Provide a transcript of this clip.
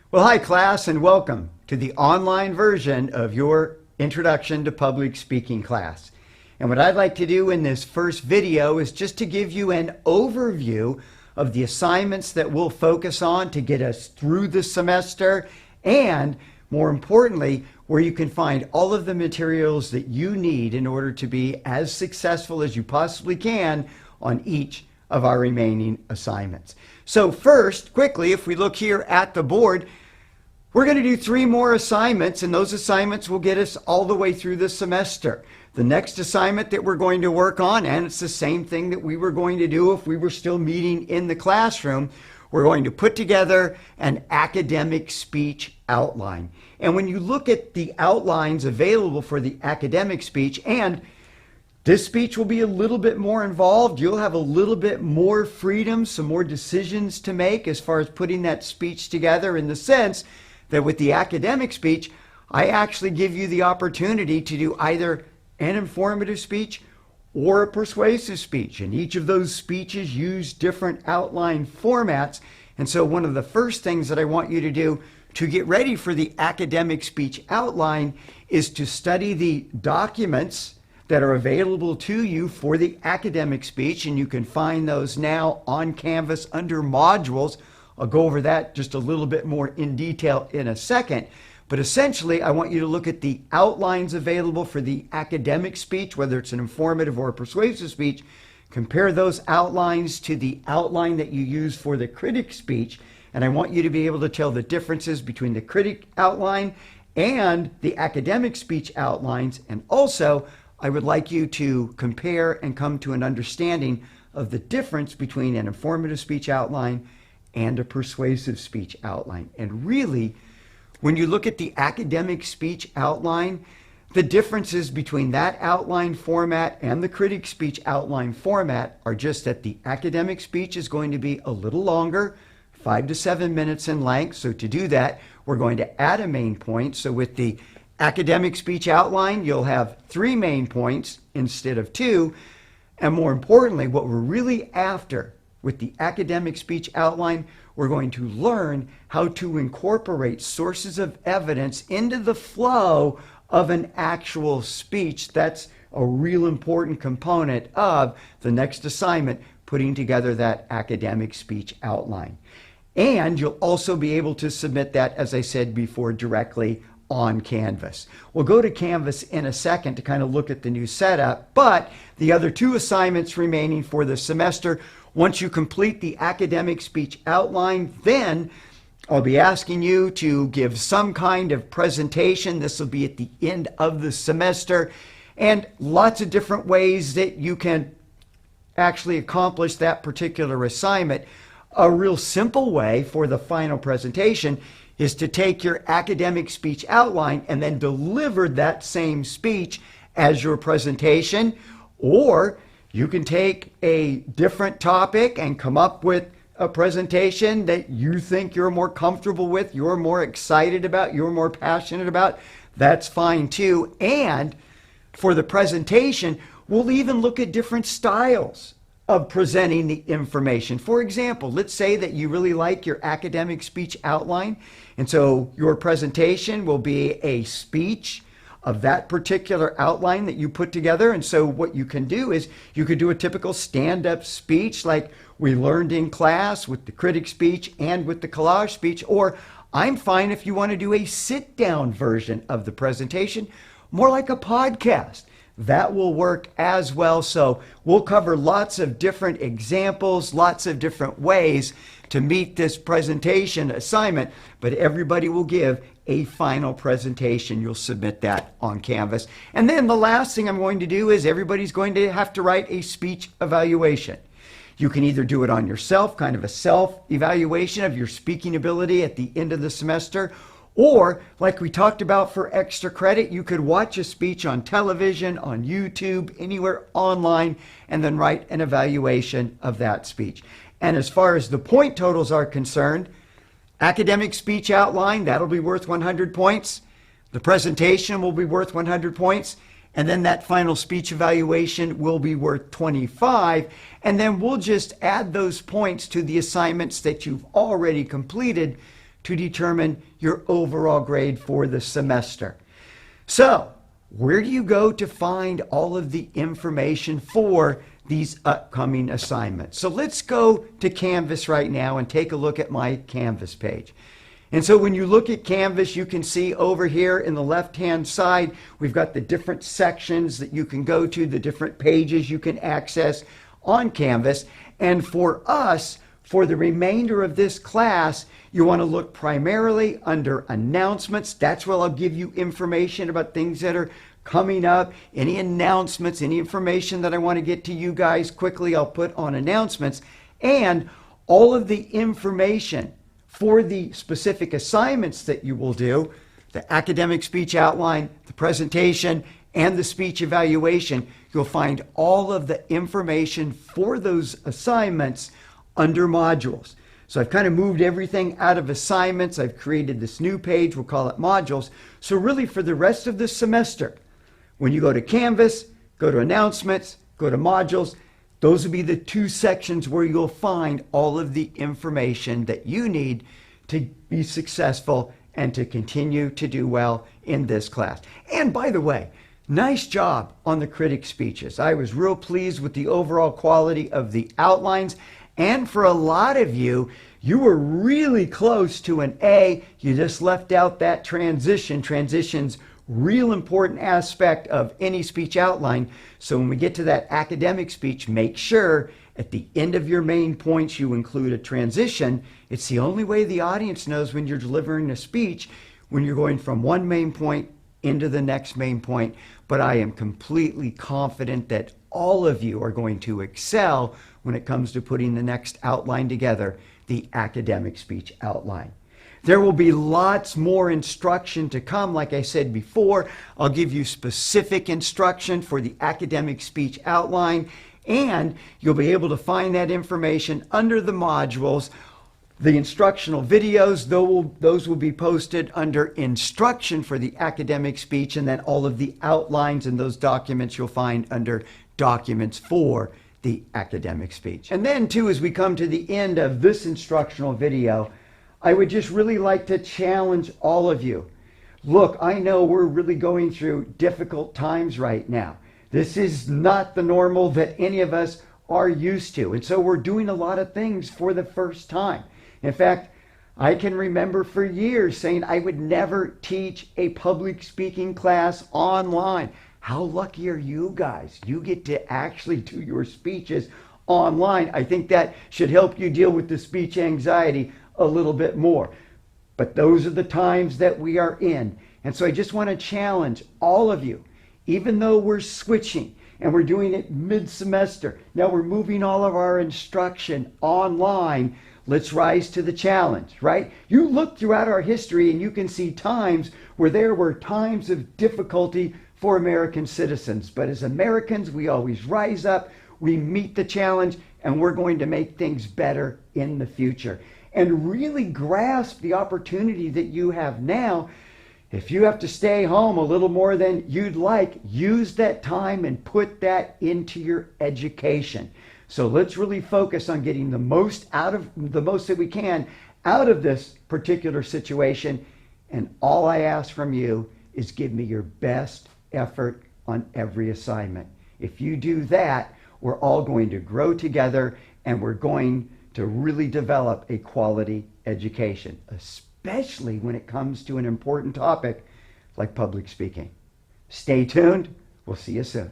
Well, hi class, and welcome to the online version of your Introduction to Public Speaking class. And what I'd like to do in this first video is just to give you an overview of the assignments that we'll focus on to get us through the semester, and more importantly, where you can find all of the materials that you need in order to be as successful as you possibly can on each of our remaining assignments. So first, quickly, if we look here at the board, we're going to do 3 more assignments, and those assignments will get us all the way through the semester. The next assignment that we're going to work on, and it's the same thing that we were going to do if we were still meeting in the classroom, we're going to put together an academic speech outline. And when you look at the outlines available for the academic speech, and this speech will be a little bit more involved. You'll have a little bit more freedom, some more decisions to make as far as putting that speech together, in the sense that with the academic speech, I actually give you the opportunity to do either an informative speech or a persuasive speech. And each of those speeches use different outline formats. And so one of the first things that I want you to do to get ready for the academic speech outline is to study the documents that are available to you for the academic speech, and you can find those now on Canvas under modules. I'll go over that just a little bit more in detail in a second. But essentially, I want you to look at the outlines available for the academic speech, whether it's an informative or a persuasive speech. Compare those outlines to the outline that you use for the critic speech, and I want you to be able to tell the differences between the critic outline and the academic speech outlines. And also, I would like you to compare and come to an understanding of the difference between an informative speech outline and a persuasive speech outline. And really, when you look at the academic speech outline, the differences between that outline format and the critic speech outline format are just that the academic speech is going to be a little longer, 5 to 7 minutes in length. So to do that, we're going to add a main point. So with the academic speech outline, you'll have 3 main points instead of 2. And more importantly, what we're really after with the academic speech outline, we're going to learn how to incorporate sources of evidence into the flow of an actual speech. That's a real important component of the next assignment, putting together that academic speech outline. And you'll also be able to submit that, as I said before, directly on Canvas. We'll go to Canvas in a second to kind of look at the new setup, but the other 2 assignments remaining for the semester, once you complete the academic speech outline, then I'll be asking you to give some kind of presentation. This will be at the end of the semester, and lots of different ways that you can actually accomplish that particular assignment. A real simple way for the final presentation is to take your academic speech outline and then deliver that same speech as your presentation. Or you can take a different topic and come up with a presentation that you think you're more comfortable with, you're more excited about, you're more passionate about. That's fine too. And for the presentation, we'll even look at different styles of presenting the information. For example, let's say that you really like your academic speech outline, and so your presentation will be a speech of that particular outline that you put together. And so what you can do is you could do a typical stand-up speech like we learned in class with the critic speech and with the collage speech, or I'm fine if you want to do a sit-down version of the presentation, more like a podcast. That will work as well. So we'll cover lots of different examples, lots of different ways to meet this presentation assignment, but everybody will give a final presentation. You'll submit that on Canvas. And then the last thing I'm going to do is everybody's going to have to write a speech evaluation. You can either do it on yourself, kind of a self-evaluation of your speaking ability at the end of the semester, or, like we talked about for extra credit, you could watch a speech on television, on YouTube, anywhere online, and then write an evaluation of that speech. And as far as the point totals are concerned, academic speech outline, that'll be worth 100 points. The presentation will be worth 100 points. And then that final speech evaluation will be worth 25. And then we'll just add those points to the assignments that you've already completed to determine your overall grade for the semester. So, where do you go to find all of the information for these upcoming assignments? So let's go to Canvas right now and take a look at my Canvas page. And so when you look at Canvas, you can see over here in the left-hand side, we've got the different sections that you can go to, the different pages you can access on Canvas. And for us, for the remainder of this class, you want to look primarily under announcements. That's where I'll give you information about things that are coming up, any announcements, any information that I want to get to you guys quickly, I'll put on announcements. And all of the information for the specific assignments that you will do, the academic speech outline, the presentation, and the speech evaluation, you'll find all of the information for those assignments under modules. So I've kind of moved everything out of assignments. I've created this new page, we'll call it modules. So really for the rest of the semester, when you go to Canvas, go to announcements, go to modules, those will be the two sections where you'll find all of the information that you need to be successful and to continue to do well in this class. And by the way, nice job on the critic speeches. I was real pleased with the overall quality of the outlines. And for a lot of you, you were really close to an A. You just left out that transition. Transition's real important aspect of any speech outline. So when we get to that academic speech, make sure at the end of your main points you include a transition. It's the only way the audience knows when you're delivering a speech, when you're going from one main point into the next main point. But I am completely confident that all of you are going to excel when it comes to putting the next outline together, the academic speech outline. There will be lots more instruction to come. Like I said before, I'll give you specific instruction for the academic speech outline, and you'll be able to find that information under the modules. The instructional videos, those will be posted under instruction for the academic speech, and then all of the outlines and those documents you'll find under documents for the academic speech. And then too, as we come to the end of this instructional video, I would just really like to challenge all of you. Look, I know we're really going through difficult times right now. This is not the normal that any of us are used to. And so we're doing a lot of things for the first time. In fact, I can remember for years saying I would never teach a public speaking class online. How lucky are you guys? You get to actually do your speeches online. I think that should help you deal with the speech anxiety a little bit more. But those are the times that we are in. And so I just want to challenge all of you, even though we're switching and we're doing it mid-semester, now we're moving all of our instruction online. Let's rise to the challenge, right? You look throughout our history and you can see times where there were times of difficulty for American citizens. But as Americans, we always rise up, we meet the challenge, and we're going to make things better in the future. And really grasp the opportunity that you have now. If you have to stay home a little more than you'd like, use that time and put that into your education. So let's really focus on getting the most that we can out of this particular situation. And all I ask from you is give me your best effort on every assignment. If you do that, we're all going to grow together and we're going to really develop a quality education, especially when it comes to an important topic like public speaking. Stay tuned. We'll see you soon.